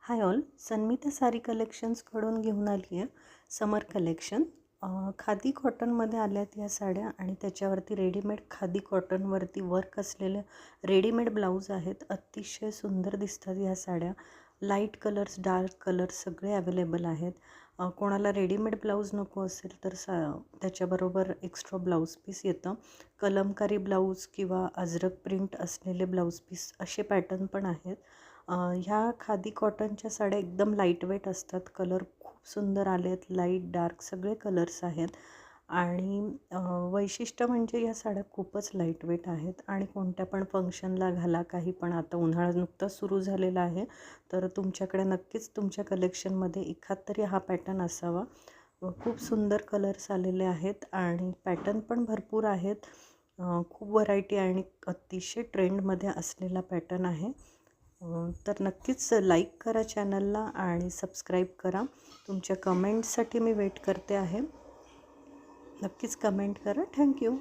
Hi all, Sanmita sari कलेक्शन्सकडून घेऊन आली आहे समर कलेक्शन. खादी कॉटनमध्ये आल्यात या साड्या आणि त्याच्यावरती रेडीमेड खादी कॉटनवरती वर्क असलेले रेडीमेड ब्लाऊज आहेत. अतिशय सुंदर दिसतात या साड्या. लाईट कलर्स, डार्क कलर्स सगळे अवेलेबल आहेत. कोणाला रेडीमेड ब्लाऊज नको असेल तर त्याच्याबरोबर एक्स्ट्रा ब्लाऊज पीस येतं. कलमकारी ब्लाऊज किंवा अजरक प्रिंट असलेले ब्लाऊज पीस असे पॅटर्न पण आहेत. ह्या खादी कॉटनच्या साड्या एकदम लाईटवेट असतात. कलर खूप सुंदर आले आहेत. लाईट डार्क सगळे कलर्स आहेत आणि वैशिष्ट्य म्हणजे या साड्या खूपच लाईटवेट आहेत आणि कोणत्या पण फंक्शनला घाला. काही पण आता उन्हाळा नुकताच सुरू झालेला आहे तर तुमच्याकडे नक्कीच तुमच्या कलेक्शनमध्ये एखाद तरी हा पॅटर्न असावा. खूप सुंदर कलर्स आलेले आहेत आणि पॅटर्न पण भरपूर आहेत. खूप व्हरायटी आणि अतिशय ट्रेंडमध्ये असलेला पॅटर्न आहे. तर नक्कीच लाईक करा चॅनलला आणि सबस्क्राईब करा. तुमच्या कमेंट्ससाठी मी वेट करते आहे. नक्कीच कमेंट करा. थँक्यू.